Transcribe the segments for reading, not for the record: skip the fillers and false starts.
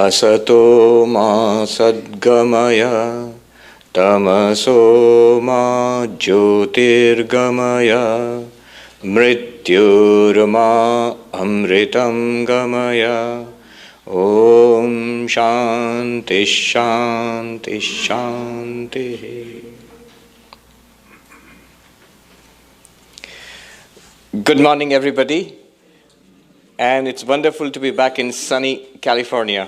Asato ma sadgamaya tamaso ma jyotirgamaya mrityurma amritam gamaya. Om Shanti Shanti Shanti. Good morning, everybody. And it's wonderful to be back in sunny California.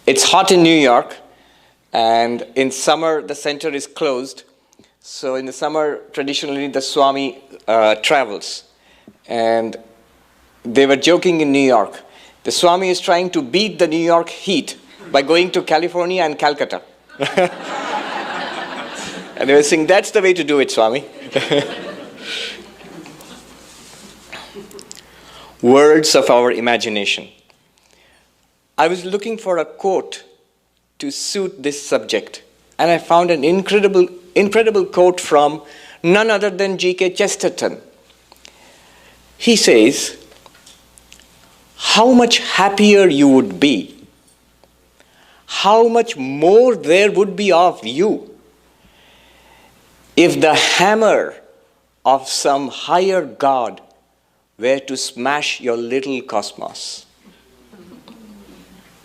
It's hot in New York, and in summer the center is closed. So in the summer, traditionally the Swami travels. And they were joking in New York. The Swami is trying to beat the New York heat by going to California and Calcutta. And they were saying, that's the way to do it, Swami. Words of our imagination. I was looking for a quote to suit this subject, and I found an incredible quote from none other than G.K. Chesterton. He says, how much happier you would be, how much more there would be of you if the hammer of some higher God were to smash your little cosmos.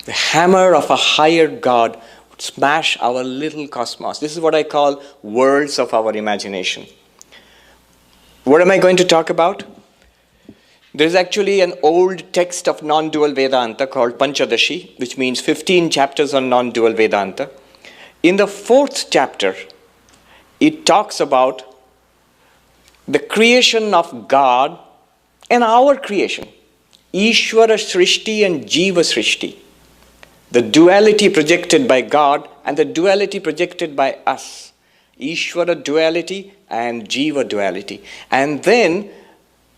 The hammer of a higher God would smash our little cosmos. This is what I call worlds of our imagination. What am I going to talk about? There is actually an old text of non-dual Vedanta called Panchadashi, which means 15 chapters on non-dual Vedanta. In the 4th chapter, it talks about the creation of God and our creation, Ishvara Srishti and Jiva Srishti, the duality projected by God and the duality projected by us, Ishvara duality and Jiva duality. And then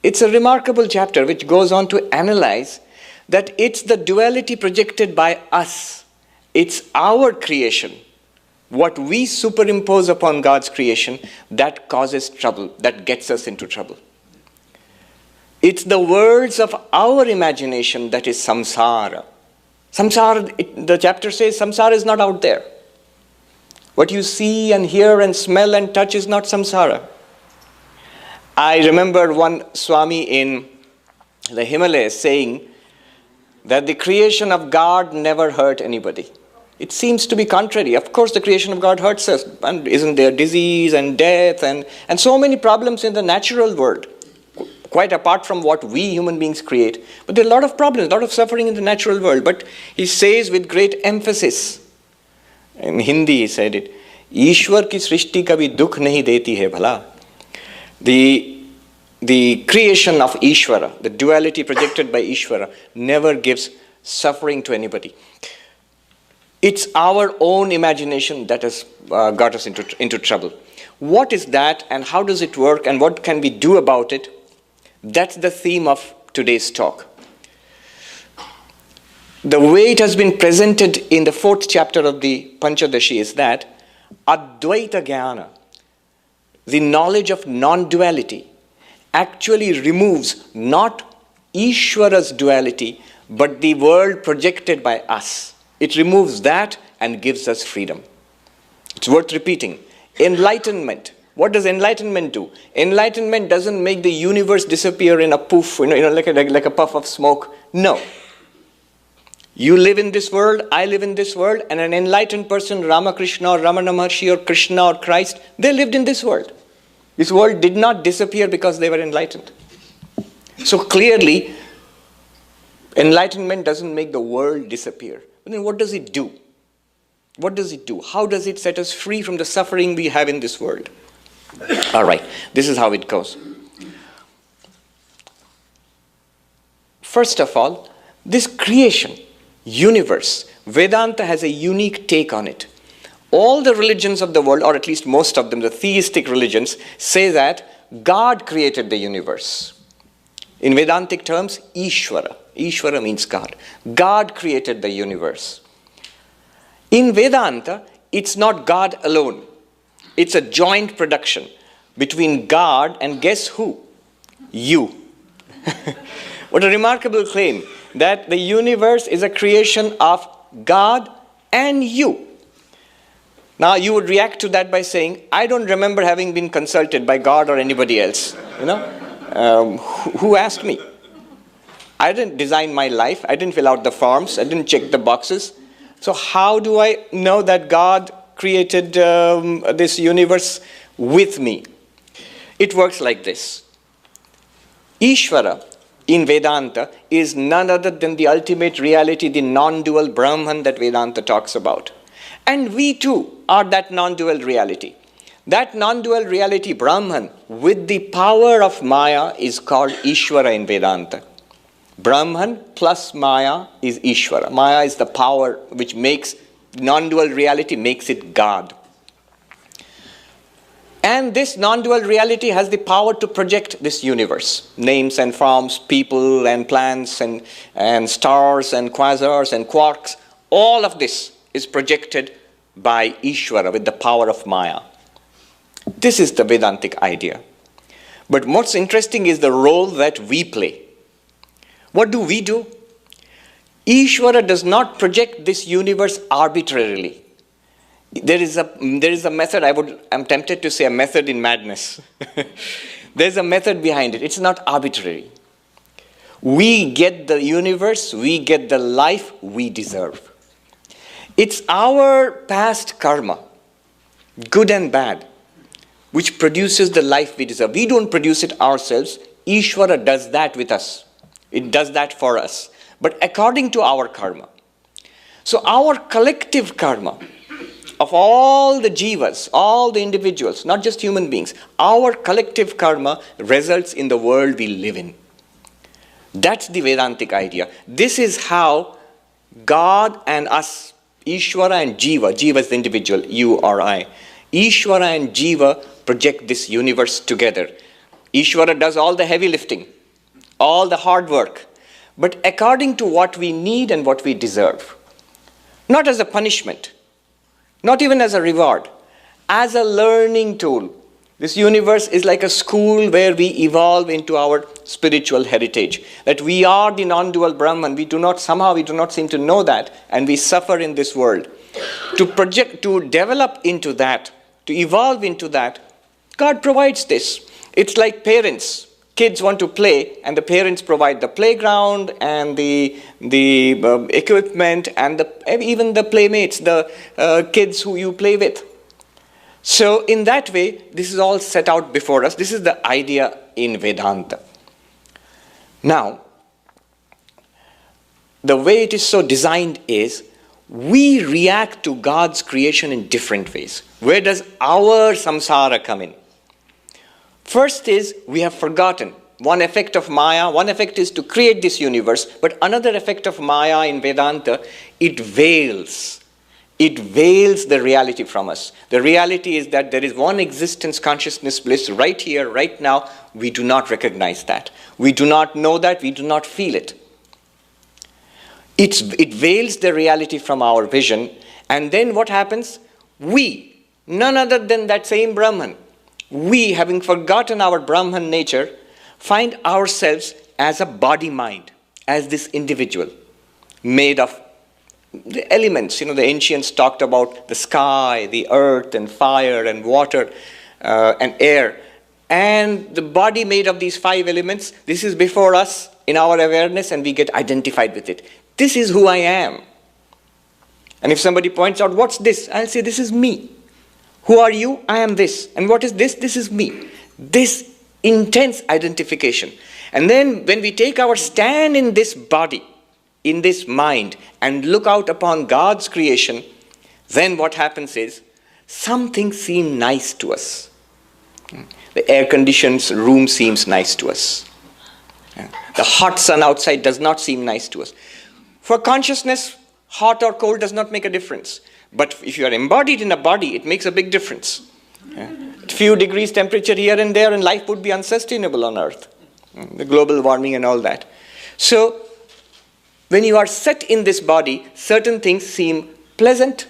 it's a remarkable chapter which goes on to analyze that it's the duality projected by us, it's our creation, what we superimpose upon God's creation, that causes trouble, that gets us into trouble. It's the worlds of our imagination that is samsara. Samsara, the chapter says, samsara is not out there. What you see and hear and smell and touch is not samsara. I remember one Swami in the Himalayas saying that the creation of God never hurt anybody. It seems to be contrary. Of course, the creation of God hurts us. And isn't there disease and death and so many problems in the natural world? Quite apart from what we human beings create. But there are a lot of problems, a lot of suffering in the natural world. But he says with great emphasis, in Hindi he said it, Ishwar ki srishti kabhi dukh nahi deti hai bhala. The creation of Ishvara, the duality projected by Ishvara, never gives suffering to anybody. It's our own imagination that has got us into trouble. What is that and how does it work and what can we do about it? That's the theme of today's talk. The way it has been presented in the 4th chapter of the Panchadashi is that Advaita Jnana, the knowledge of non-duality, actually removes not Ishvara's duality, but the world projected by us. It removes that and gives us freedom. It's worth repeating. Enlightenment. What does enlightenment do? Enlightenment doesn't make the universe disappear in a poof, like a puff of smoke. No. You live in this world, I live in this world, and an enlightened person, Ramakrishna or Ramana Maharshi or Krishna or Christ, they lived in this world. This world did not disappear because they were enlightened. So clearly, enlightenment doesn't make the world disappear. But then what does it do? What does it do? How does it set us free from the suffering we have in this world? All right, this is how it goes. First of all, this creation, universe, Vedanta has a unique take on it. All the religions of the world, or at least most of them, the theistic religions, say that God created the universe. In Vedantic terms, Ishvara. Ishvara means God. God created the universe. In Vedanta, it's not God alone. It's a joint production between God and guess who? You. What a remarkable claim. that the universe is a creation of God and you. Now you would react to that by saying, I don't remember having been consulted by God or anybody else. Who asked me? I didn't design my life. I didn't fill out the forms. I didn't check the boxes. So how do I know that God created this universe with me? It works like this. Ishvara in Vedanta is none other than the ultimate reality, the non-dual Brahman that Vedanta talks about. And we too are that non-dual reality. That non-dual reality Brahman with the power of Maya is called Ishvara in Vedanta. Brahman plus Maya is Ishvara. Maya is the power which makes non-dual reality, makes it God. And this non-dual reality has the power to project this universe. Names and forms, people and plants and stars and quasars and quarks. All of this is projected by Ishvara with the power of Maya. This is the Vedantic idea. But what's interesting is the role that we play. What do we do? Ishvara does not project this universe arbitrarily. There is a method, I'm tempted to say a method in madness. There's a method behind it. It's not arbitrary. We get the universe, we get the life we deserve. It's our past karma, good and bad, which produces the life we deserve. We don't produce it ourselves. Ishvara does that with us. It does that for us, but according to our karma. So our collective karma of all the jivas, all the individuals, not just human beings, our collective karma results in the world we live in. That's the Vedantic idea. This is how God and us, Ishvara and Jiva, Jiva is the individual, you or I, Ishvara and Jiva project this universe together. Ishvara does all the heavy lifting, all the hard work, but according to what we need and what we deserve. Not as a punishment, not even as a reward, as a learning tool. This universe is like a school where we evolve into our spiritual heritage. That we are the non-dual Brahman. We do not seem to know that, and we suffer in this world. To develop into that, to evolve into that, God provides this. It's like parents. Kids want to play, and the parents provide the playground and the equipment and even the playmates, the kids who you play with. So in that way, this is all set out before us. This is the idea in Vedanta. Now, the way it is so designed is, we react to God's creation in different ways. Where does our samsara come in? First is, we have forgotten. One effect of Maya, one effect is to create this universe, but another effect of Maya in Vedanta, it veils. It veils the reality from us. The reality is that there is one existence, consciousness, bliss right here, right now. We do not recognize that. We do not know that. We do not feel it. It veils the reality from our vision. And then what happens? We, none other than that same Brahman, we, having forgotten our Brahman nature, find ourselves as a body-mind, as this individual, made of the elements. The ancients talked about the sky, the earth, and fire, and water, and air. And the body made of these 5 elements, this is before us in our awareness, and we get identified with it. This is who I am. And if somebody points out, what's this? I'll say, this is me. Who are you? I am this. And what is this? This is me. This intense identification. And then when we take our stand in this body, in this mind, and look out upon God's creation, then what happens is, some things seem nice to us. The air-conditioned room seems nice to us. The hot sun outside does not seem nice to us. For consciousness, hot or cold does not make a difference. But if you are embodied in a body, it makes a big difference. A few degrees temperature here and there, and life would be unsustainable on Earth. The global warming and all that. So, when you are set in this body, certain things seem pleasant.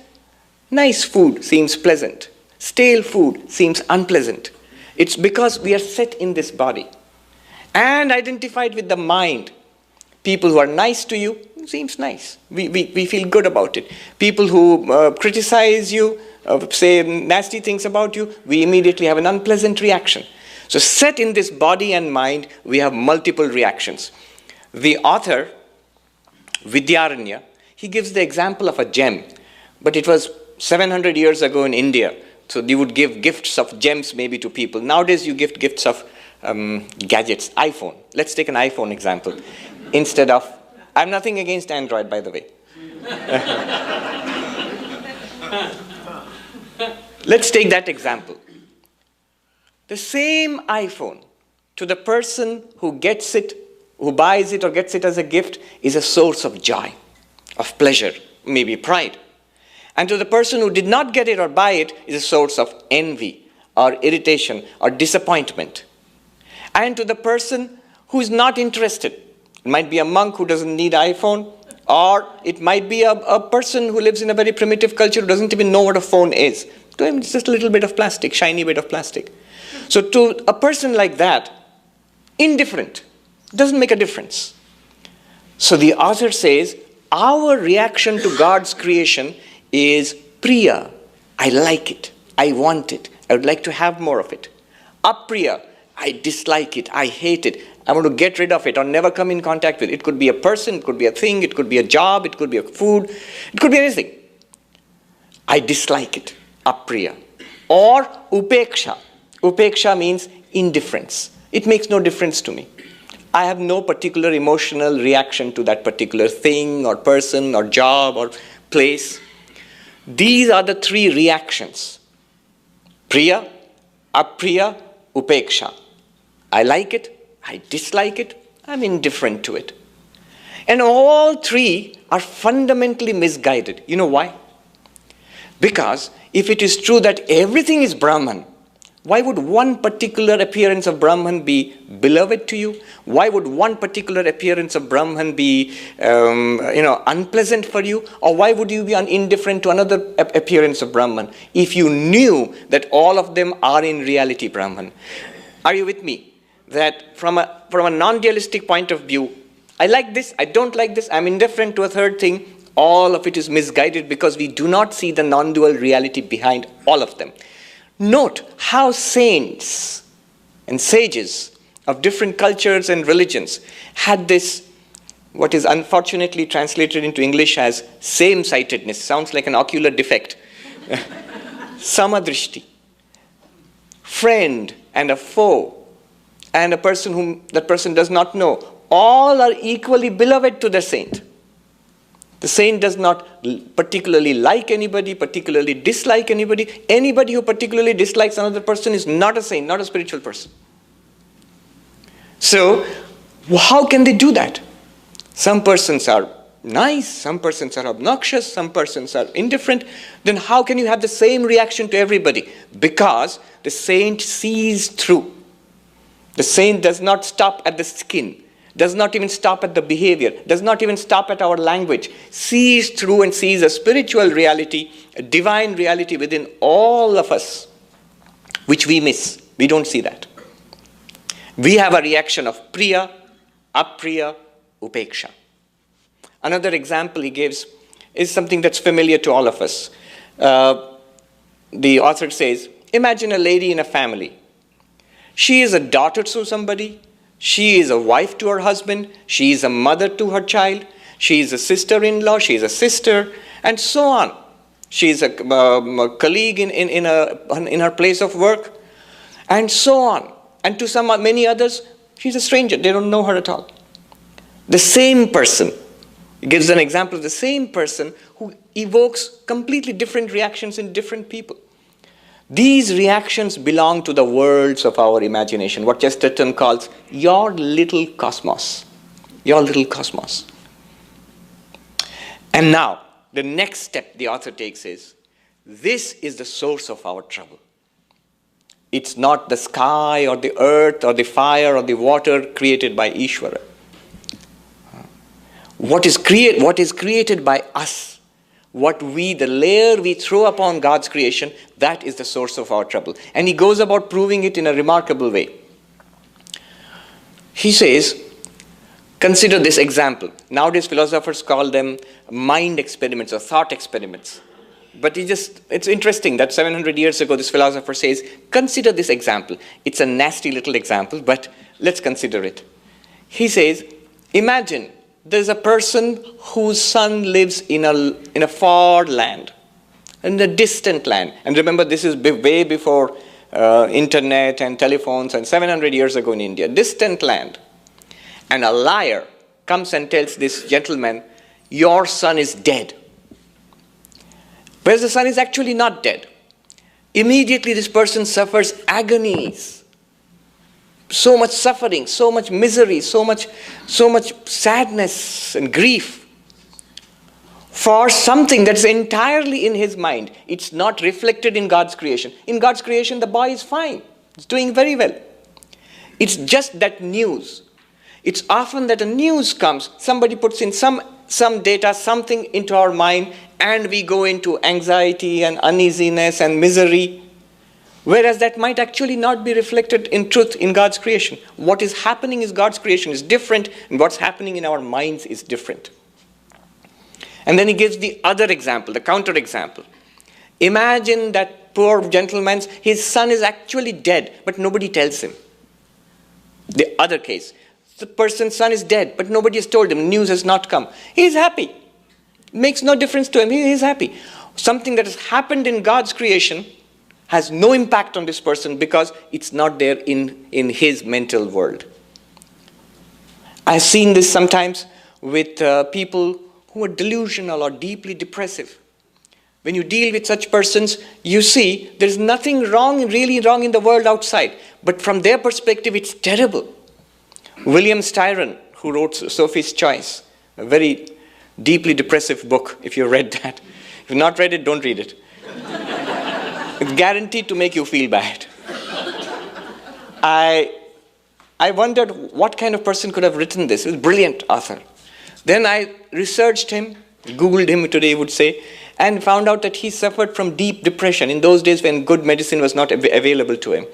Nice food seems pleasant. Stale food seems unpleasant. It's because we are set in this body and identified with the mind. People who are nice to you, seems nice. We feel good about it. People who criticize you, say nasty things about you, we immediately have an unpleasant reaction. So set in this body and mind, we have multiple reactions. The author, Vidyaranya, he gives the example of a gem, but it was 700 years ago in India. So you would give gifts of gems maybe to people. Nowadays you give gifts of gadgets, iPhone. Let's take an iPhone example. Instead of, I'm nothing against Android, by the way. Let's take that example. The same iPhone, to the person who gets it, who buys it or gets it as a gift, is a source of joy, of pleasure, maybe pride. And to the person who did not get it or buy it, is a source of envy or irritation or disappointment. And to the person who is not interested, it might be a monk who doesn't need iPhone, or it might be a person who lives in a very primitive culture who doesn't even know what a phone is. To him, it's just a little bit of plastic, shiny bit of plastic. So to a person like that, indifferent, doesn't make a difference. So the author says, our reaction to God's creation is priya. I like it. I want it. I would like to have more of it. Apriya. I dislike it. I hate it. I want to get rid of it or never come in contact with it. It could be a person, it could be a thing, it could be a job, it could be a food, it could be anything. I dislike it. Apriya. Or upeksha. Upeksha means indifference. It makes no difference to me. I have no particular emotional reaction to that particular thing or person or job or place. These are the three reactions. Priya, apriya, upeksha. I like it, I dislike it, I'm indifferent to it. And all three are fundamentally misguided. You know why? Because if it is true that everything is Brahman, why would one particular appearance of Brahman be beloved to you? Why would one particular appearance of Brahman be unpleasant for you? Or why would you be indifferent to another appearance of Brahman if you knew that all of them are in reality Brahman? Are you with me? That from a non-dualistic point of view, I like this, I don't like this, I'm indifferent to a third thing, all of it is misguided because we do not see the non-dual reality behind all of them. Note how saints and sages of different cultures and religions had this, what is unfortunately translated into English as same-sightedness. Sounds like an ocular defect. Samadrishti. Friend and a foe and a person whom that person does not know, all are equally beloved to the saint. The saint does not particularly like anybody, particularly dislike anybody. Anybody who particularly dislikes another person is not a saint, not a spiritual person. So, how can they do that? Some persons are nice, some persons are obnoxious, some persons are indifferent. Then how can you have the same reaction to everybody? Because the saint sees through. The saint does not stop at the skin, does not even stop at the behavior, does not even stop at our language, sees through and sees a spiritual reality, a divine reality within all of us, which we miss. We don't see that. We have a reaction of priya, apriya, upeksha. Another example he gives is something that's familiar to all of us. The author says, imagine a lady in a family. She is a daughter to somebody. She is a wife to her husband. She is a mother to her child. She is a sister-in-law. She is a sister, and so on. She is a colleague in her place of work, and so on. And to many others, she's a stranger. They don't know her at all. The same person. He gives an example of the same person who evokes completely different reactions in different people. These reactions belong to the worlds of our imagination, what Chesterton calls your little cosmos. Your little cosmos. And now, the next step the author takes is, this is the source of our trouble. It's not the sky or the earth or the fire or the water created by Ishvara. What is created by us, the layer we throw upon God's creation, that is the source of our trouble. And he goes about proving it in a remarkable way. He says, Consider this example. Nowadays, philosophers call them mind experiments or thought experiments. But it's interesting that 700 years ago, this philosopher says, consider this example. It's a nasty little example, but let's consider it. He says, imagine there's a person whose son lives in a far land, in a distant land. And remember, this is way before internet and telephones, and 700 years ago in India, distant land. And a liar comes and tells this gentleman, your son is dead. Whereas the son is actually not dead. Immediately this person suffers agonies. So much suffering, so much misery, so much sadness and grief for something that's entirely in his mind. It's not reflected in God's creation. In God's creation, the boy is fine. It's doing very well. It's just that news. It's often that a news comes, somebody puts in some data, something into our mind, and we go into anxiety and uneasiness and misery. Whereas that might actually not be reflected in truth in God's creation. What is happening in God's creation is different, and what's happening in our minds is different. And then he gives the other example, the counter example. Imagine that poor gentleman, his son is actually dead, but nobody tells him. The other case, the person's son is dead, but nobody has told him, news has not come. He's happy. Makes no difference to him, he's happy. Something that has happened in God's creation has no impact on this person because it's not there in his mental world. I've seen this sometimes with people who are delusional or deeply depressive. When you deal with such persons, you see there's nothing wrong, really wrong in the world outside. But from their perspective, it's terrible. William Styron, who wrote Sophie's Choice, a very deeply depressive book, if you read that. If you've not read it, don't read it. It's guaranteed to make you feel bad. I wondered what kind of person could have written this. He was a brilliant author. Then I researched him, Googled him today, would say, and found out that he suffered from deep depression in those days when good medicine was not available to him.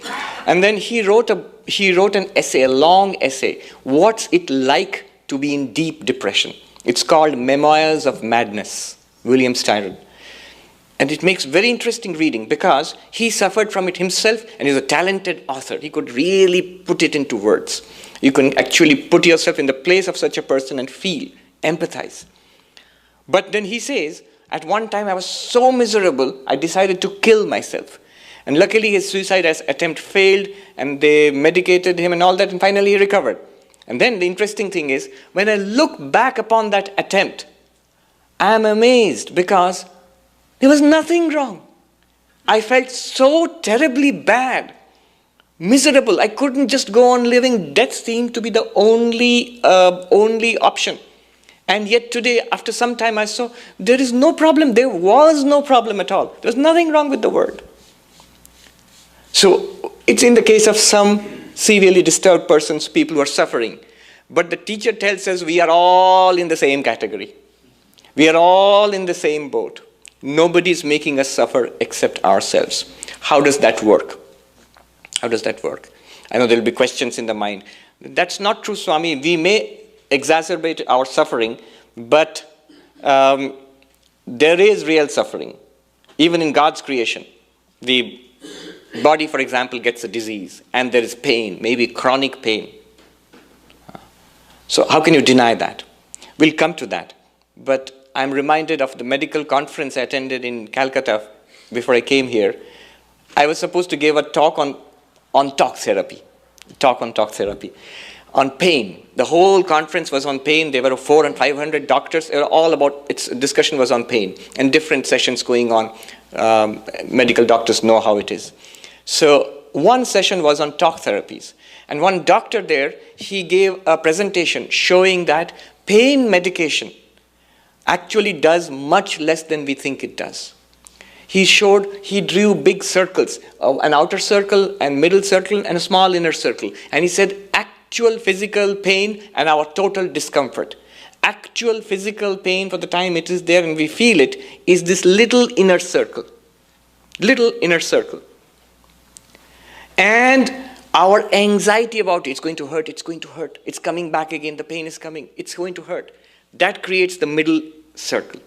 And then he wrote an essay, a long essay, what's it like to be in deep depression. It's called Memoirs of Madness, William Styron. And it makes very interesting reading because he suffered from it himself and he's a talented author. He could really put it into words. You can actually put yourself in the place of such a person and feel, empathize. But then he says, at one time I was so miserable, I decided to kill myself. And luckily his suicide attempt failed and they medicated him and all that, and finally he recovered. And then the interesting thing is, when I look back upon that attempt, I am amazed because there was nothing wrong. I felt so terribly bad, miserable. I couldn't just go on living. Death seemed to be the only option. And yet today, after some time, I saw there is no problem. There was no problem at all. There was nothing wrong with the world. So it's in the case of some severely disturbed persons, people who are suffering. But the teacher tells us we are all in the same category. We are all in the same boat. Nobody is making us suffer except ourselves. How does that work? How does that work? I know there will be questions in the mind. That's not true, Swami. We may exacerbate our suffering, but there is real suffering. Even in God's creation, the body, for example, gets a disease and there is pain, maybe chronic pain. So how can you deny that? We'll come to that. But I'm reminded of the medical conference I attended in Calcutta before I came here. I was supposed to give a talk on talk therapy. On pain. The whole conference was on pain. There were 400 and 500 doctors. They were all about, its discussion was on pain and different sessions going on. Medical doctors know how it is. So one session was on talk therapies. And one doctor there, he gave a presentation showing that pain medication actually does much less than we think it does. He drew big circles, an outer circle and middle circle and a small inner circle. And he said actual physical pain and our total discomfort. Actual physical pain for the time it is there and we feel it is this little inner circle. Little inner circle. And Our anxiety about it's going to hurt, it's coming back again, the pain is coming, it's going to hurt. That creates the middle circle.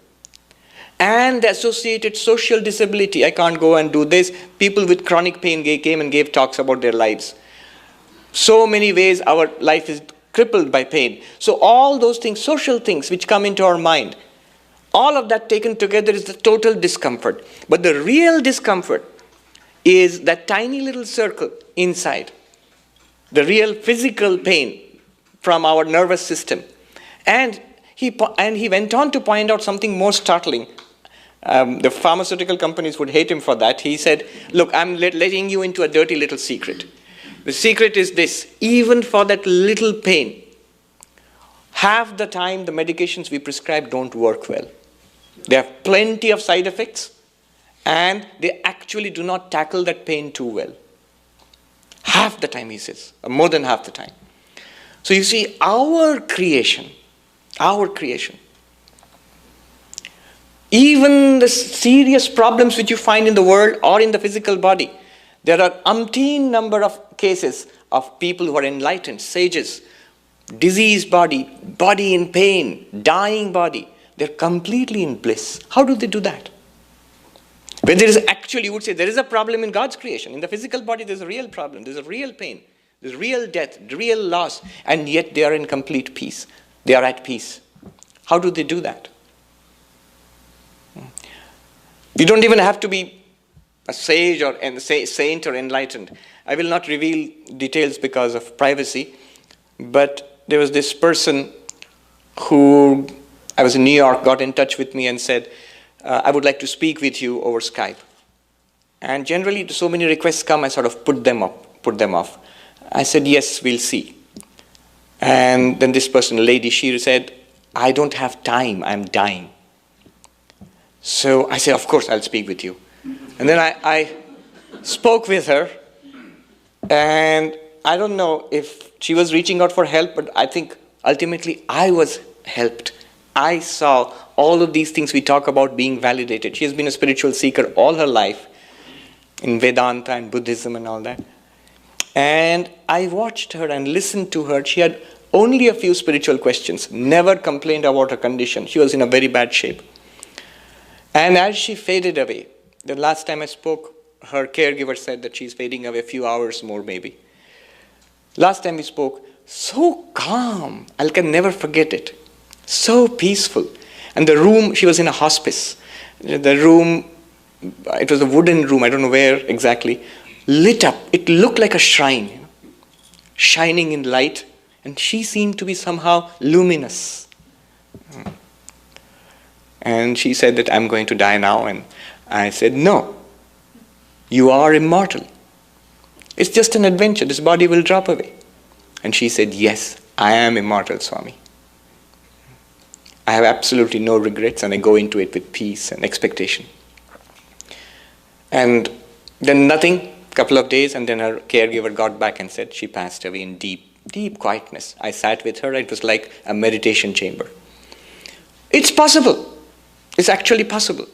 And the associated social disability, I can't go and do this. People with chronic pain came and gave talks about their lives. So many ways our life is crippled by pain. So all those things, social things which come into our mind, all of that taken together is the total discomfort. But the real discomfort is that tiny little circle inside. The real physical pain from our nervous system. And he went on to point out something more startling. The pharmaceutical companies would hate him for that. He said, look, I'm letting you into a dirty little secret. The secret is this: even for that little pain, half the time the medications we prescribe don't work well. They have plenty of side effects, and they actually do not tackle that pain too well. Half the time, he says, or more than half the time. So you see, our creation, even the serious problems which you find in the world or in the physical body, there are umpteen number of cases of people who are enlightened, sages, diseased body, body in pain, dying body. They're completely in bliss. How do they do that? When there is actually, you would say, there is a problem in God's creation. In the physical body, there's a real problem. There's a real pain. There's real death, real loss. And yet they are in complete peace. They are at peace. How do they do that? You don't even have to be a sage or a saint or enlightened. I will not reveal details because of privacy. But there was this person who, I was in New York, got in touch with me and said, I would like to speak with you over Skype. And generally, so many requests come, I sort of put them off. I said, yes, we'll see. And then this person, a lady, she said, I don't have time, I'm dying. So I said, of course, I'll speak with you. And then I spoke with her, and I don't know if she was reaching out for help, but I think ultimately I was helped. I saw all of these things we talk about being validated. She has been a spiritual seeker all her life in Vedanta and Buddhism and all that. And I watched her and listened to her. She had only a few spiritual questions, never complained about her condition. She was in a very bad shape. And as she faded away, the last time I spoke, her caregiver said that she's fading away a few hours more maybe. Last time we spoke, so calm, I can never forget it. So peaceful. And the room, she was in a hospice. The room, it was a wooden room, I don't know where exactly, lit up. It looked like a shrine, shining in light. And she seemed to be somehow luminous. And she said that I'm going to die now. And I said, no, you are immortal. It's just an adventure. This body will drop away. And she said, yes, I am immortal, Swami. I have absolutely no regrets, and I go into it with peace and expectation. And then nothing, a couple of days, and then her caregiver got back and said she passed away in deep quietness. I sat with her. It was like a meditation chamber. It's possible. It's actually possible.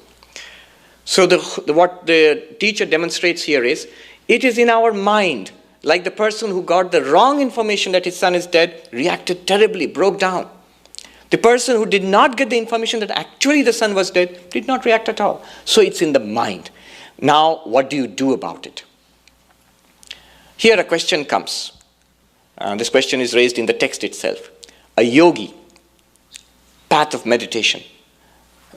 So what the teacher demonstrates here is, it is in our mind, like the person who got the wrong information that his son is dead, reacted terribly, broke down. The person who did not get the information that actually the son was dead did not react at all. So it's in the mind. Now, what do you do about it? Here a question comes. This question is raised in the text itself. A yogi, path of meditation.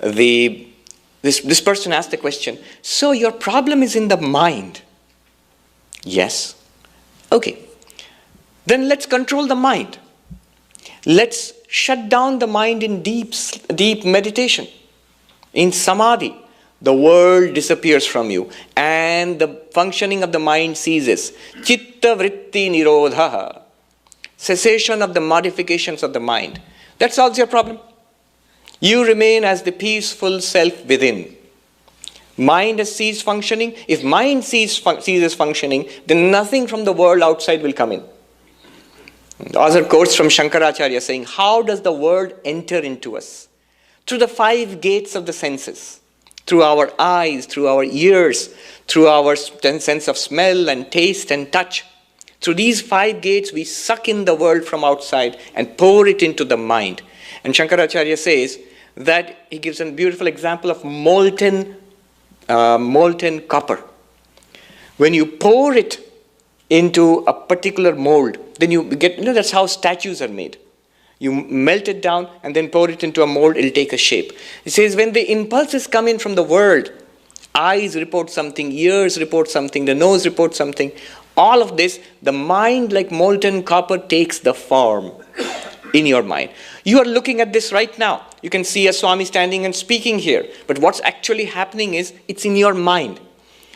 This person asked the question, so your problem is in the mind? Yes. Okay. Then let's control the mind. Let's shut down the mind in deep meditation. In samadhi, the world disappears from you and the functioning of the mind ceases. Chitta vritti nirodha. Cessation of the modifications of the mind. That solves your problem. You remain as the peaceful self within. Mind has ceased functioning. If mind ceases functioning, then nothing from the world outside will come in. The author quotes from Shankaracharya saying, how does the world enter into us? Through the 5 gates of the senses. Through our eyes, through our ears, through our sense of smell and taste and touch. Through these 5 gates, we suck in the world from outside and pour it into the mind. And Shankaracharya says that he gives a beautiful example of molten copper. When you pour it into a particular mold, then you get, that's how statues are made. You melt it down and then pour it into a mold, it'll take a shape. He says when the impulses come in from the world, eyes report something, ears report something, the nose reports something. All of this, the mind like molten copper takes the form in your mind. You are looking at this right now. You can see a Swami standing and speaking here. But what's actually happening is, it's in your mind.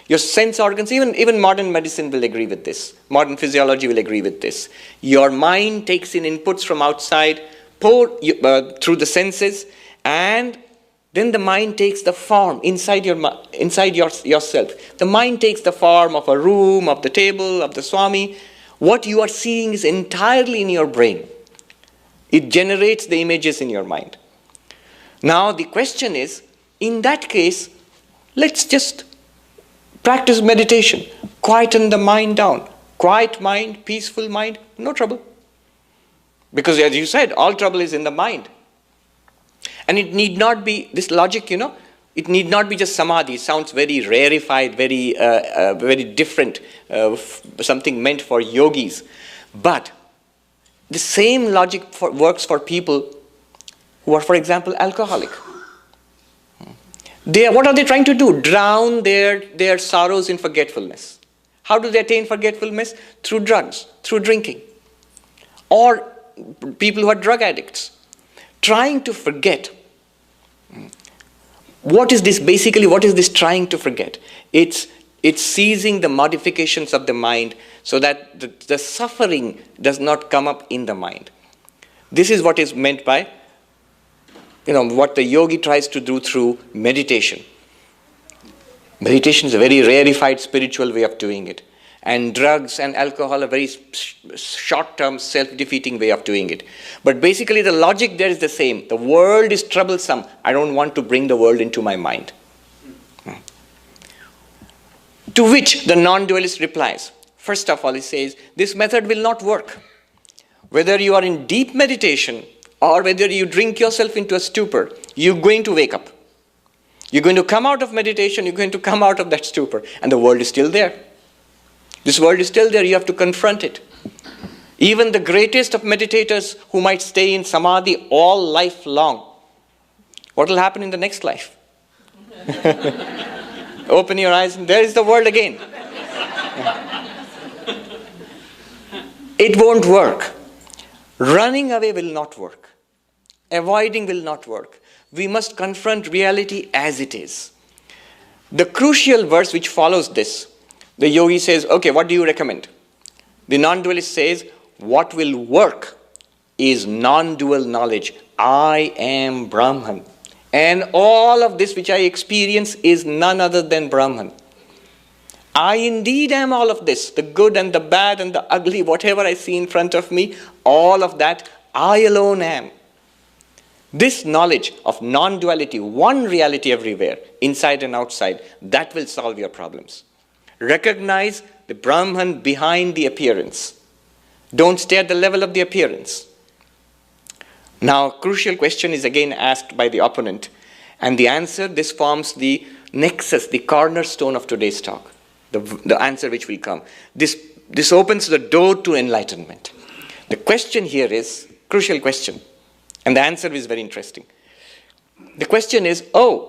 Your sense organs, even modern medicine will agree with this. Modern physiology will agree with this. Your mind takes in inputs from outside, through the senses, and then the mind takes the form inside yourself. The mind takes the form of a room, of the table, of the Swami. What you are seeing is entirely in your brain. It generates the images in your mind. Now the question is, in that case, let's just practice meditation. Quieten the mind down. Quiet mind, peaceful mind, no trouble. Because as you said, all trouble is in the mind. And it need not be, this logic, it need not be just samadhi. It sounds very rarefied, very different, something meant for yogis. But the same logic works for people who are, for example, alcoholic. What are they trying to do? Drown their sorrows in forgetfulness. How do they attain forgetfulness? Through drugs, through drinking. Or people who are drug addicts. Trying to forget. What is this trying to forget? It's seizing the modifications of the mind so that the suffering does not come up in the mind. This is what is meant by, what the yogi tries to do through meditation. Meditation is a very rarefied spiritual way of doing it. And drugs and alcohol are a very short-term, self-defeating way of doing it. But basically the logic there is the same. The world is troublesome. I don't want to bring the world into my mind. To which the non-dualist replies. First of all, he says, this method will not work. Whether you are in deep meditation or whether you drink yourself into a stupor, you're going to wake up. You're going to come out of meditation, you're going to come out of that stupor, and the world is still there. This world is still there, you have to confront it. Even the greatest of meditators who might stay in samadhi all life long, what will happen in the next life? Open your eyes and there is the world again. It won't work. Running away will not work. Avoiding will not work. We must confront reality as it is. The crucial verse which follows this, the yogi says, okay, what do you recommend? The non-dualist says, what will work is non-dual knowledge. I am Brahman. And all of this which I experience is none other than Brahman. I indeed am all of this, the good and the bad and the ugly, whatever I see in front of me, all of that, I alone am. This knowledge of non-duality, one reality everywhere, inside and outside, that will solve your problems. Recognize the Brahman behind the appearance. Don't stay at the level of the appearance. Now, crucial question is again asked by the opponent. And the answer, this forms the nexus, the cornerstone of today's talk. The answer which will come. This opens the door to enlightenment. The question here is, crucial question. And the answer is very interesting. The question is,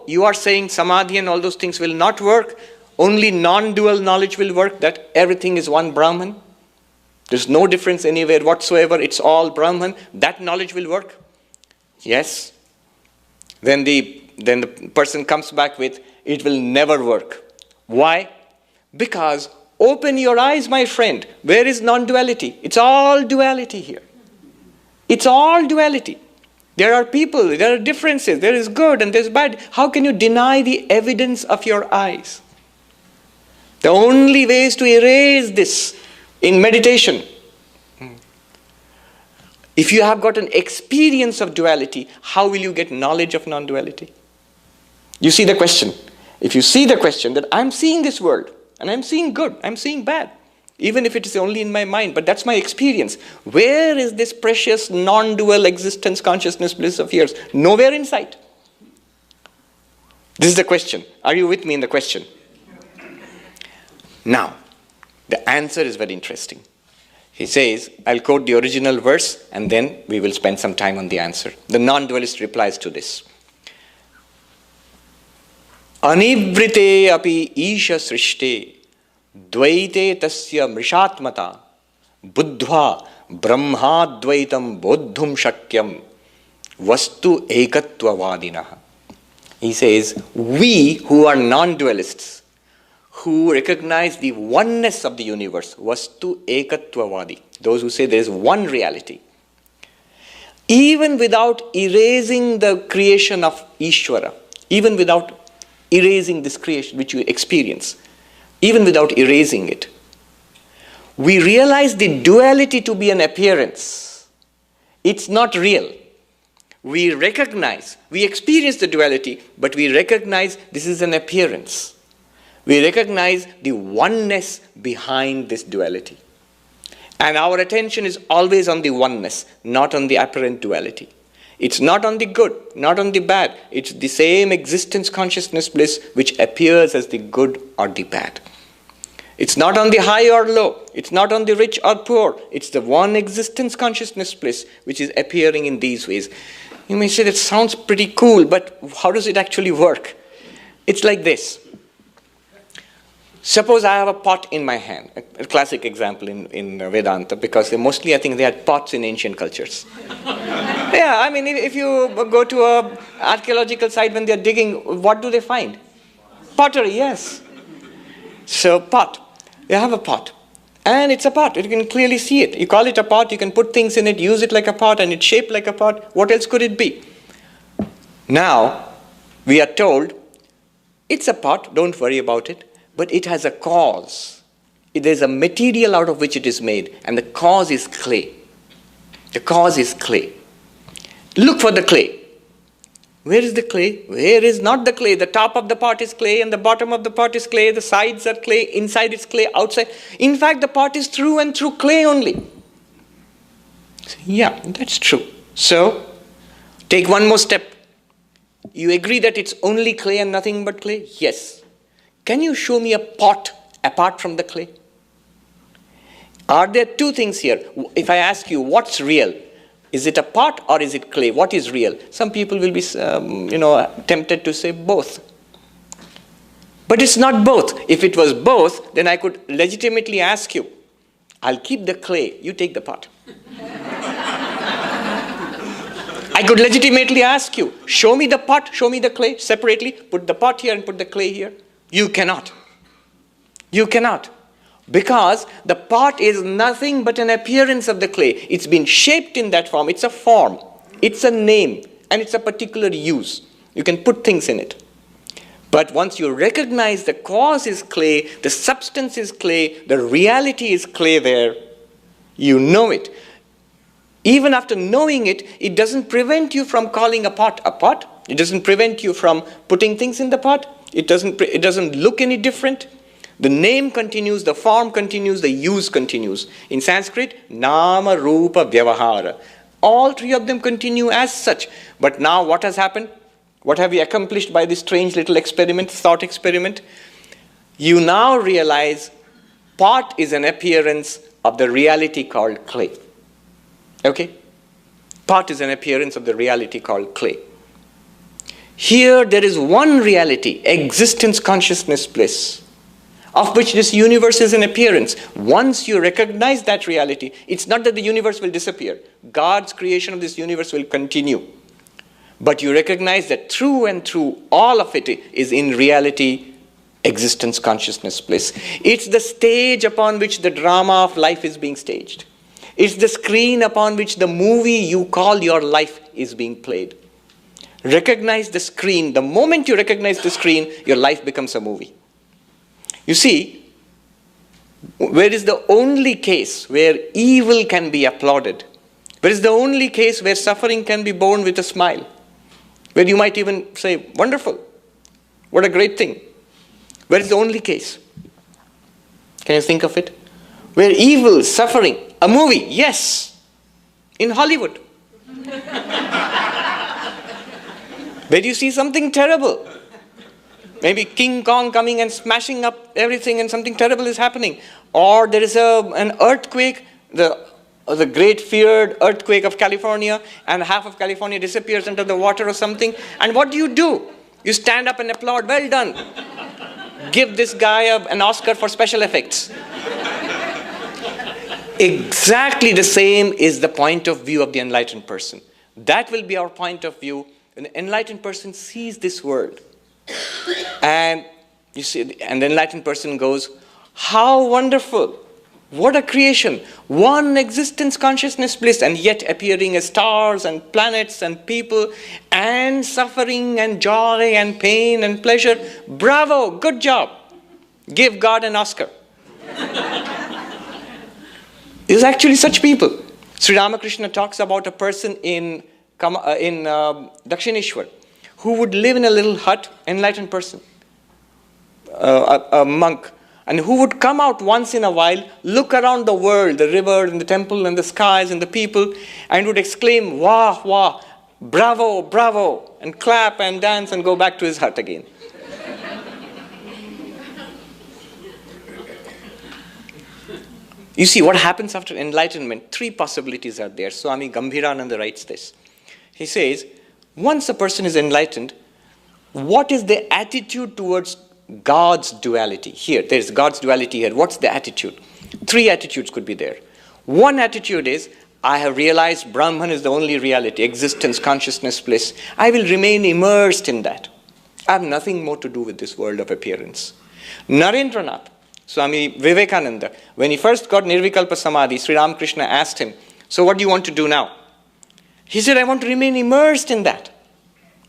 you are saying samadhi and all those things will not work. Only non-dual knowledge will work, that everything is one Brahman. There's no difference anywhere whatsoever. It's all Brahman. That knowledge will work. Yes. Then the person comes back with, it will never work. Why? Because open your eyes, my friend. Where is non-duality? It's all duality here. It's all duality. There are people, there are differences, there is good and there's bad. How can you deny the evidence of your eyes? The only way is to erase this in meditation. If you have got an experience of duality, how will you get knowledge of non-duality? You see the question. If you see the question that I'm seeing this world, and I'm seeing good, I'm seeing bad. even if it is only in my mind, but that's my experience. Where is this precious non-dual existence, consciousness, bliss of yours? Nowhere in sight. This is the question. Are you with me in the question? Now, the answer is very interesting. He says, I'll quote the original verse and then we will spend some time on the answer. The non-dualist replies to this. Anivrite api isha srishte dvaite tasya mrishatmata buddhva brahmadvaitam bodhum shakyam vastu ekatva vadinaha. He says, we who are non-dualists, who recognize the oneness of the universe, vastu ekatvavadi, those who say there is one reality, even without erasing the creation of Ishvara, even without erasing this creation which you experience, even without erasing it, we realize the duality to be an appearance. It's not real. We recognize, we experience the duality, but we recognize this is an appearance. We recognize the oneness behind this duality. And our attention is always on the oneness, not on the apparent duality. It's not on the good, not on the bad. It's the same existence, consciousness, bliss, which appears as the good or the bad. It's not on the high or low. It's not on the rich or poor. It's the one existence, consciousness, bliss, which is appearing in these ways. You may say that sounds pretty cool, but how does it actually work? It's like this. Suppose I have a pot in my hand, a classic example in Vedanta, because mostly I think they had pots in ancient cultures. Yeah, I mean, if you go to an archaeological site when they're digging, what do they find? Pottery, yes. So pot, you have a pot. And it's a pot, you can clearly see it. You call it a pot, you can put things in it, use it like a pot, and it's shaped like a pot. What else could it be? Now, we are told, it's a pot, don't worry about it, but it has a cause. There's a material out of which it is made, and the cause is clay. The cause is clay. Look for the clay. Where is the clay? Where is not the clay? The top of the pot is clay and the bottom of the pot is clay. The sides are clay. Inside it's clay. Outside. In fact, the pot is through and through clay only. Yeah, that's true. So, take one more step. You agree that it's only clay and nothing but clay? Yes. Can you show me a pot apart from the clay? Are there two things here? If I ask you, what's real? Is it a pot or is it clay? What is real? Some people will be, tempted to say both. But it's not both. If it was both, then I could legitimately ask you, I'll keep the clay, you take the pot. I could legitimately ask you, show me the pot, show me the clay separately, put the pot here and put the clay here. You cannot. You cannot. Because the pot is nothing but an appearance of the clay. It's been shaped in that form. It's a form. It's a name. And it's a particular use. You can put things in it. But once you recognize the cause is clay, the substance is clay, the reality is clay there, you know it. Even after knowing it, it doesn't prevent you from calling a pot a pot. It doesn't prevent you from putting things in the pot. It doesn't look any different. The name continues, the form continues, the use continues. In Sanskrit, nama, rupa, vyavahara. All three of them continue as such. But now what has happened? What have we accomplished by this strange little experiment, thought experiment? You now realize pot is an appearance of the reality called clay. Okay? Pot is an appearance of the reality called clay. Here there is one reality, existence, consciousness, bliss, of which this universe is an appearance. Once you recognize that reality, it's not that the universe will disappear. God's creation of this universe will continue. But you recognize that through and through, all of it is in reality, existence, consciousness, bliss. It's the stage upon which the drama of life is being staged. It's the screen upon which the movie you call your life is being played. Recognize the screen. The moment you recognize the screen, your life becomes a movie. You see, where is the only case where evil can be applauded? Where is the only case where suffering can be borne with a smile? Where you might even say, wonderful, what a great thing. Where is the only case? Can you think of it? where evil, suffering, a movie, yes, in Hollywood. Where you see something terrible. Maybe King Kong coming and smashing up everything and something terrible is happening. Or there is an earthquake, the great feared earthquake of California, and half of California disappears under the water or something. And what do? You stand up and applaud, well done. Give this guy an Oscar for special effects. Exactly the same is the point of view of the enlightened person. That will be our point of view. An enlightened person sees this world. And you see, and the enlightened person goes, how wonderful. What a creation. One existence, consciousness, bliss, and yet appearing as stars and planets and people and suffering and joy and pain and pleasure. Bravo, good job. Give God an Oscar. There's actually such people. Sri Ramakrishna talks about a person in Dakshineshwar who would live in a little hut, enlightened person, a monk, and who would come out once in a while, look around the world, the river and the temple and the skies and the people, and would exclaim, wah, wah, bravo, bravo, and clap and dance and go back to his hut again. You see, what happens after enlightenment? Three possibilities are there. Swami Gambhirananda writes this. He says, once a person is enlightened, what is the attitude towards God's duality? Here, there's God's duality here. What's the attitude? Three attitudes could be there. One attitude is, I have realized Brahman is the only reality, existence, consciousness, bliss. I will remain immersed in that. I have nothing more to do with this world of appearance. Narendranath, Swami Vivekananda, when he first got Nirvikalpa Samadhi, Sri Ramakrishna asked him, so what do you want to do now? He said, I want to remain immersed in that.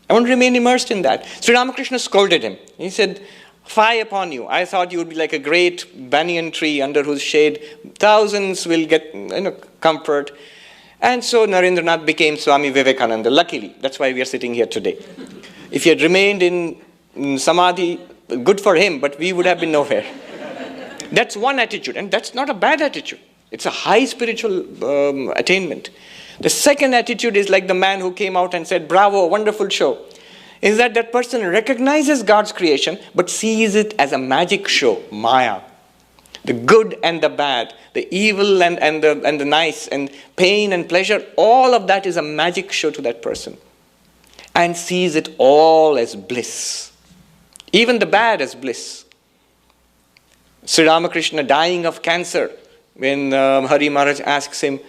I want to remain immersed in that. Sri Ramakrishna scolded him. He said, fie upon you. I thought you would be like a great banyan tree under whose shade thousands will get comfort. And so Narendranath became Swami Vivekananda. Luckily, that's why we are sitting here today. If he had remained in Samadhi, good for him, but we would have been nowhere. That's one attitude, and that's not a bad attitude. It's a high spiritual attainment. The second attitude is like the man who came out and said, bravo, wonderful show. Is that person recognizes God's creation, but sees it as a magic show, Maya. The good and the bad, the evil and the nice, and pain and pleasure, all of that is a magic show to that person. And sees it all as bliss. Even the bad as bliss. Sri Ramakrishna dying of cancer, when Hari Maharaj asks him,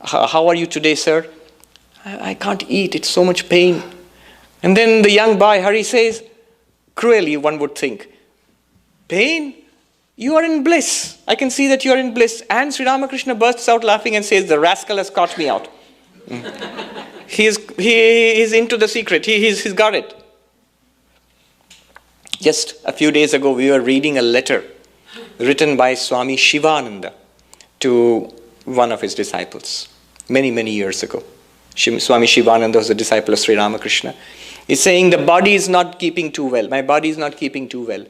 how are you today, sir? I can't eat, it's so much pain. And then the young boy, Hari, says, cruelly one would think, pain? You are in bliss. I can see that you are in bliss. And Sri Ramakrishna bursts out laughing and says, the rascal has caught me out. He is into the secret. He's got it. Just a few days ago, we were reading a letter written by Swami Shivananda to one of his disciples, many, many years ago. Swami Shivananda was a disciple of Sri Ramakrishna. He's saying, the body is not keeping too well. My body is not keeping too well.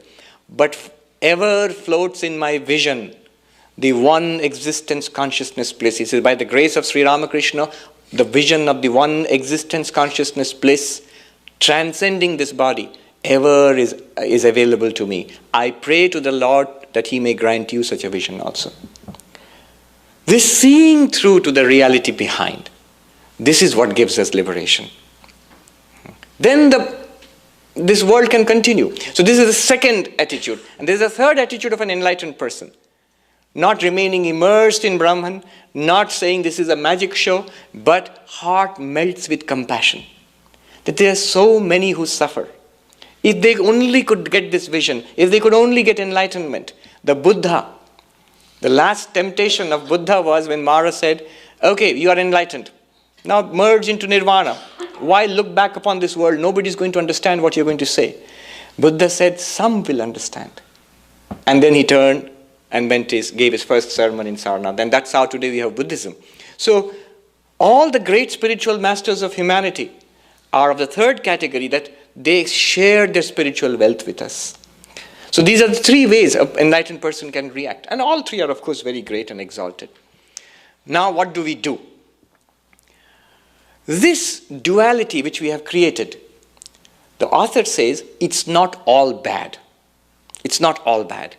But ever floats in my vision the one existence consciousness bliss. He says, by the grace of Sri Ramakrishna, the vision of the one existence consciousness bliss transcending this body ever is available to me. I pray to the Lord that he may grant you such a vision also. This seeing through to the reality behind, this is what gives us liberation. Then this world can continue. So this is the second attitude. And there is a third attitude of an enlightened person. Not remaining immersed in Brahman, not saying this is a magic show, but heart melts with compassion. That there are so many who suffer. If they only could get this vision, if they could only get enlightenment, the Buddha, the last temptation of Buddha was when Mara said, okay, you are enlightened. Now merge into nirvana. Why look back upon this world? Nobody is going to understand what you're going to say. Buddha said, some will understand. And then he turned and gave his first sermon in Sarnath. And that's how today we have Buddhism. So all the great spiritual masters of humanity are of the third category, that they shared their spiritual wealth with us. So these are the three ways an enlightened person can react. And all three are, of course, very great and exalted. Now, what do we do? This duality which we have created, the author says it's not all bad. It's not all bad.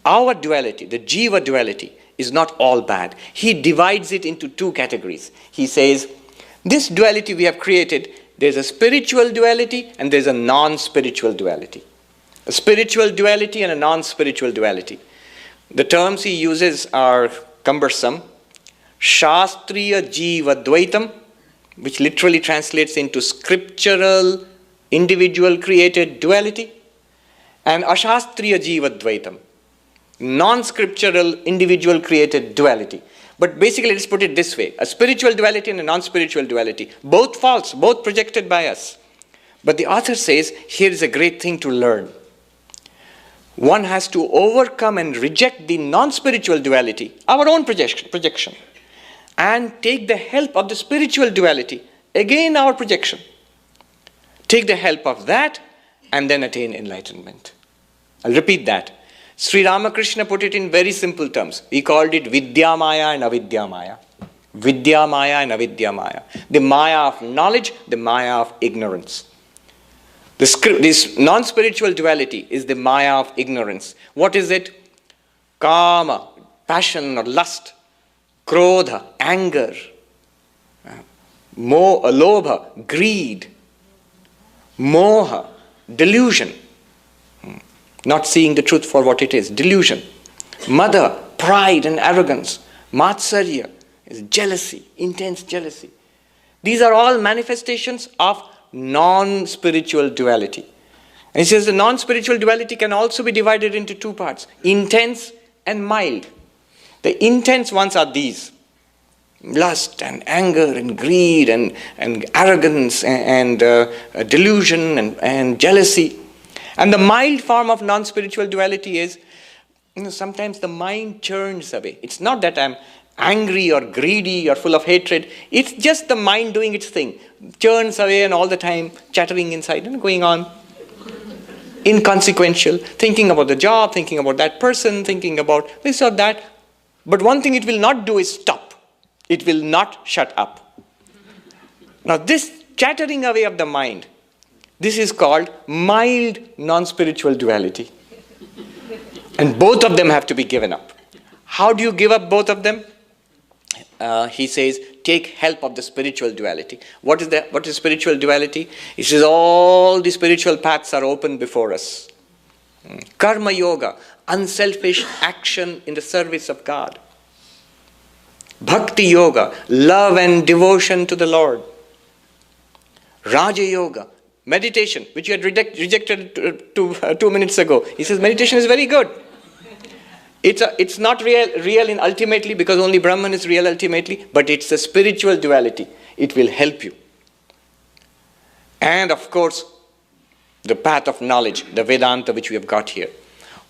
Our duality, the Jiva duality, is not all bad. He divides it into two categories. He says, this duality we have created, there's a spiritual duality and there's a non-spiritual duality. A spiritual duality and a non-spiritual duality. The terms he uses are cumbersome. Shastriya Jiva Dvaitam, which literally translates into scriptural, individual created duality, and Ashastriya Jiva Dvaitam, non-scriptural, individual created duality. But basically, let's put it this way, a spiritual duality and a non-spiritual duality, both false, both projected by us. But the author says, here is a great thing to learn. One has to overcome and reject the non-spiritual duality, our own projection, and take the help of the spiritual duality, again our projection. Take the help of that and then attain enlightenment. I'll repeat that. Sri Ramakrishna put it in very simple terms. He called it Vidya Maya and Avidya Maya. Vidya Maya and Avidya Maya. The Maya of knowledge, the Maya of ignorance. This non-spiritual duality is the Maya of ignorance. What is it? Kama, passion or lust. Krodha, anger. Lobha, greed. Moha, delusion. Not seeing the truth for what it is. Delusion. Mada, pride and arrogance. Matsarya is jealousy, intense jealousy. These are all manifestations of non-spiritual duality. And he says the non-spiritual duality can also be divided into two parts. Intense and mild. The intense ones are these. Lust and anger and greed and arrogance and delusion and jealousy. And the mild form of non-spiritual duality is, sometimes the mind churns away. It's not that I'm angry or greedy or full of hatred. It's just the mind doing its thing. Churns away and all the time chattering inside and going on. Inconsequential. Thinking about the job, thinking about that person, thinking about this or that. But one thing it will not do is stop. It will not shut up. Now this chattering away of the mind, this is called mild non-spiritual duality. And both of them have to be given up. How do you give up both of them? He says, take help of the spiritual duality. What is spiritual duality? He says all the spiritual paths are open before us. Karma yoga, unselfish action in the service of God. Bhakti yoga, love and devotion to the Lord. Raja yoga, meditation, which you had rejected 2 minutes ago. He says meditation is very good. It's not real in ultimately, because only Brahman is real ultimately, but it's a spiritual duality. It will help you. And of course, the path of knowledge, the Vedanta which we have got here.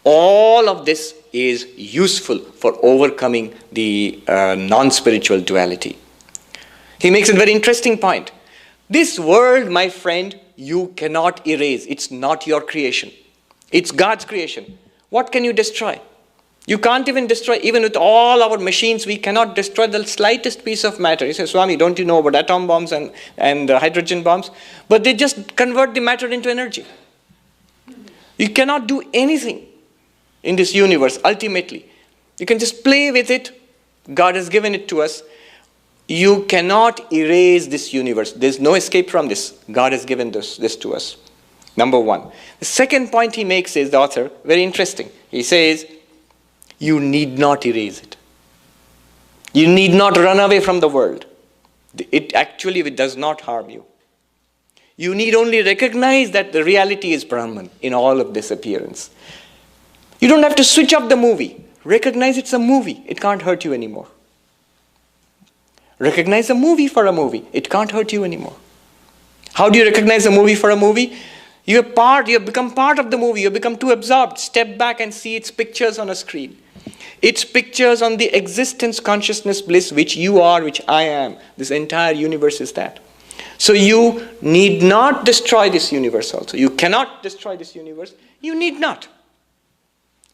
All of this is useful for overcoming the non-spiritual duality. He makes a very interesting point. This world, my friend, you cannot erase. It's not your creation. It's God's creation. What can you destroy? You can't even destroy, even with all our machines, we cannot destroy the slightest piece of matter. He says, Swami, don't you know about atom bombs and hydrogen bombs? But they just convert the matter into energy. You cannot do anything in this universe, ultimately. You can just play with it. God has given it to us. You cannot erase this universe. There's no escape from this. God has given this to us. Number one. The second point he makes is, the author, very interesting. He says, you need not erase it. You need not run away from the world. It does not harm you. You need only recognize that the reality is Brahman in all of this appearance. You don't have to switch off the movie. Recognize it's a movie. It can't hurt you anymore. Recognize a movie for a movie. It can't hurt you anymore. How do you recognize a movie for a movie? You have become part of the movie. You have become too absorbed. Step back and see its pictures on a screen. Its pictures on the existence, consciousness, bliss, which you are, which I am. This entire universe is that. So you need not destroy this universe also. You cannot destroy this universe. You need not.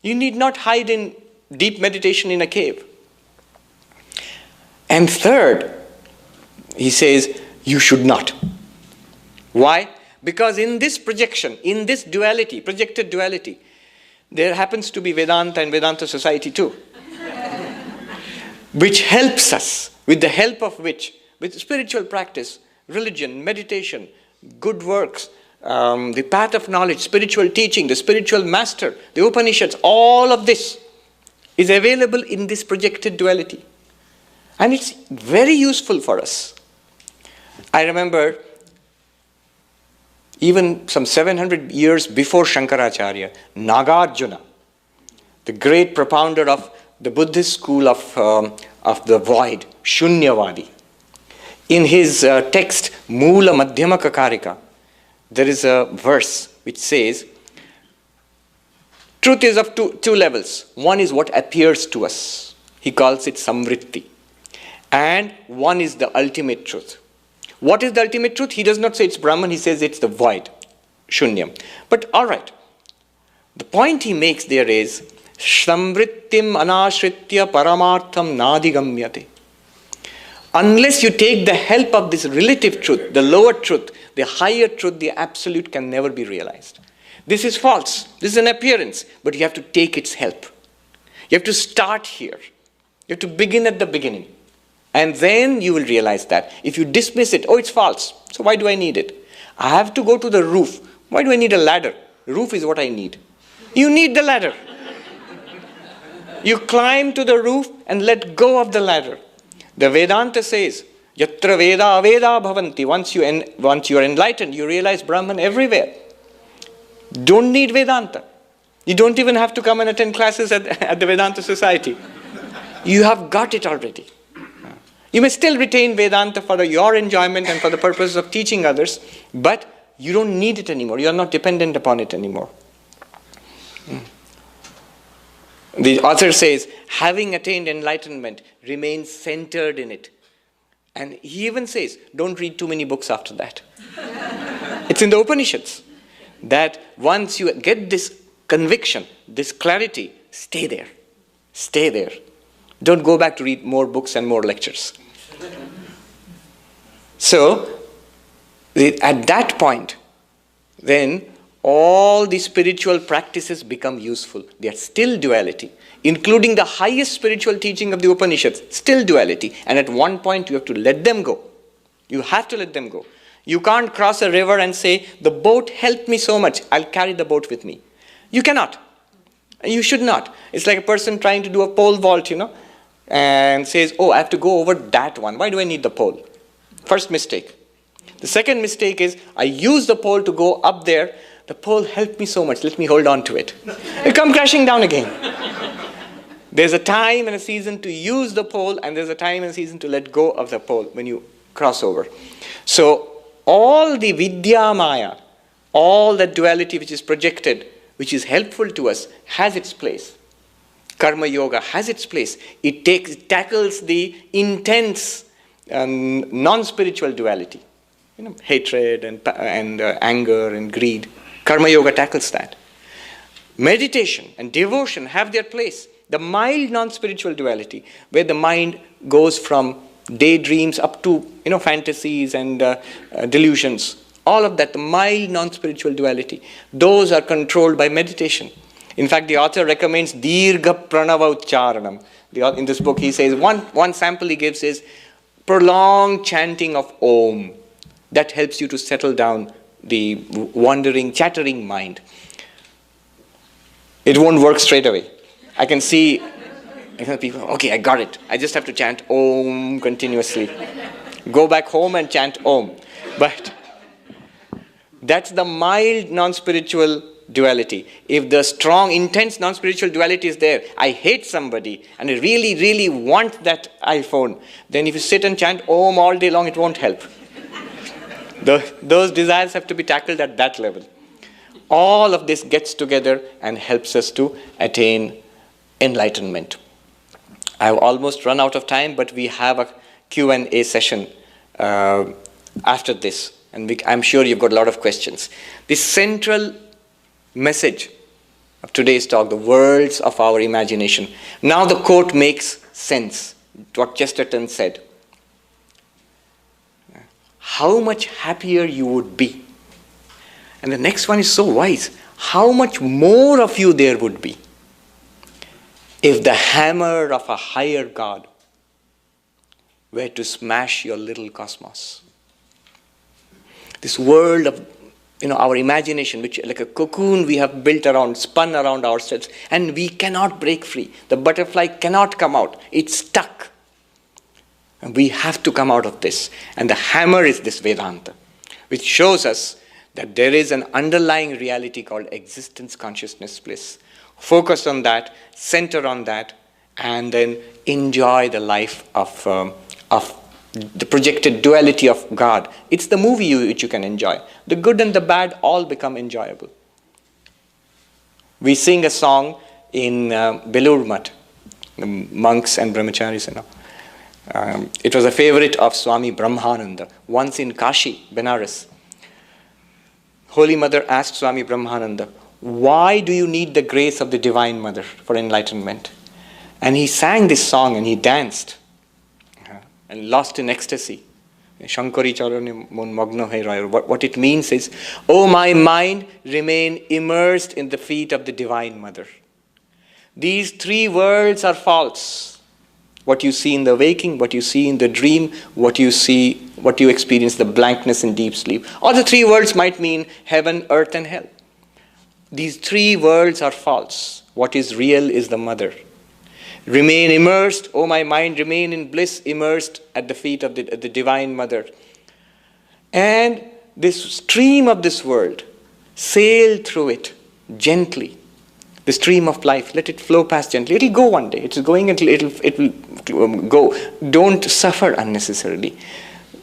You need not hide in deep meditation in a cave. And third, he says, you should not. Why? Because in this projection, in this duality, projected duality, there happens to be Vedanta and Vedanta Society too, which helps us, with the help of which, with spiritual practice, religion, meditation, good works, the path of knowledge, spiritual teaching, the spiritual master, the Upanishads, all of this is available in this projected duality. And it's very useful for us. I remember even some 700 years before Shankaracharya, Nagarjuna, the great propounder of the Buddhist school of the void, Shunyavadi, in his text, Moola Madhyama Kakarika, there is a verse which says, truth is of two levels. One is what appears to us. He calls it samvritti. And one is the ultimate truth. What is the ultimate truth? He does not say it's Brahman, he says it's the void, Shunyam. But all right, the point he makes there is, samvrittim anashritya paramartham nadigamyate. Unless you take the help of this relative truth, the lower truth, the higher truth, the absolute can never be realized. This is false. This is an appearance, but you have to take its help. You have to start here. You have to begin at the beginning. And then you will realize that. If you dismiss it, oh, it's false, so why do I need it? I have to go to the roof. Why do I need a ladder? The roof is what I need. You need the ladder. You climb to the roof and let go of the ladder. The Vedanta says, Yatra Veda Aveda Bhavanti. Once you are enlightened, you realize Brahman everywhere. Don't need Vedanta. You don't even have to come and attend classes at the Vedanta Society. You have got it already. You may still retain Vedanta for your enjoyment and for the purpose of teaching others, but you don't need it anymore. You are not dependent upon it anymore. The author says, having attained enlightenment, remain centered in it. And he even says, don't read too many books after that. It's in the Upanishads that once you get this conviction, this clarity, stay there. Stay there. Don't go back to read more books and more lectures. So, at that point, then all the spiritual practices become useful. They are still duality, including the highest spiritual teaching of the Upanishads, still duality. And at one point, you have to let them go. You have to let them go. You can't cross a river and say, the boat helped me so much, I'll carry the boat with me. You cannot. You should not. It's like a person trying to do a pole vault, and says, oh, I have to go over that one. Why do I need the pole? First mistake. The second mistake is, I use the pole to go up there. The pole helped me so much. Let me hold on to it. It come crashing down again. There's a time and a season to use the pole, and there's a time and a season to let go of the pole when you cross over. So all the Vidya Maya, all that duality which is projected, which is helpful to us, has its place. Karma Yoga has its place. It tackles the intense non-spiritual duality. Hatred and anger and greed. Karma Yoga tackles that. Meditation and devotion have their place. The mild non-spiritual duality, where the mind goes from daydreams up to fantasies and delusions. All of that, the mild non-spiritual duality, those are controlled by meditation. In fact, the author recommends Dirgha Pranava Uccharanam. In this book, he says one sample he gives is prolonged chanting of Om. That helps you to settle down the wandering, chattering mind. It won't work straight away. I can see people, okay, I got it. I just have to chant Om continuously. Go back home and chant Om. But that's the mild non-spiritual duality. If the strong, intense non-spiritual duality is there, I hate somebody and I really, really want that iPhone, then if you sit and chant Om all day long, it won't help. Those desires have to be tackled at that level. All of this gets together and helps us to attain enlightenment. I've almost run out of time, but we have a Q&A session after this. And I'm sure you've got a lot of questions. The central message of today's talk, the worlds of our imagination. Now the quote makes sense, what Chesterton said. How much happier you would be. And the next one is so wise. How much more of you there would be if the hammer of a higher God were to smash your little cosmos. This world of our imagination, which like a cocoon we have built around, spun around ourselves, and we cannot break free. The butterfly cannot come out. It's stuck. And we have to come out of this. And the hammer is this Vedanta, which shows us that there is an underlying reality called existence, consciousness, bliss. Focus on that, center on that, and then enjoy the life of the projected duality of God. It's the movie which you can enjoy. The good and the bad all become enjoyable. We sing a song in Belur Math, the monks and brahmacharis, it was a favorite of Swami Brahmananda. Once in Kashi, Benares, Holy Mother asked Swami Brahmananda, why do you need the grace of the Divine Mother for enlightenment? And he sang this song and he danced and lost in ecstasy. Shankari Charani Mon Magno Hai Raya. What it means is, oh my mind, remain immersed in the feet of the Divine Mother. These three worlds are false. What you see in the waking, what you see in the dream, what you experience, the blankness in deep sleep. All the three worlds might mean heaven, earth, and hell. These three worlds are false. What is real is the Mother. Remain immersed, oh my mind, remain in bliss, immersed at the feet of the Divine Mother. And this stream of this world, sail through it gently. The stream of life, let it flow past gently. It'll go one day. It's going until it will go. Don't suffer unnecessarily.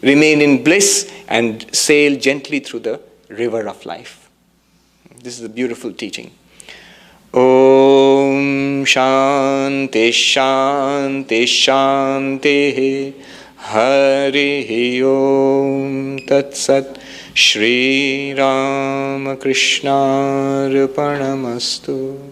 Remain in bliss and sail gently through the river of life. This is a beautiful teaching. Om Shanti Shanti Shanti Hari Om Tat Sat Shri Rama Krishna Arpanamastu.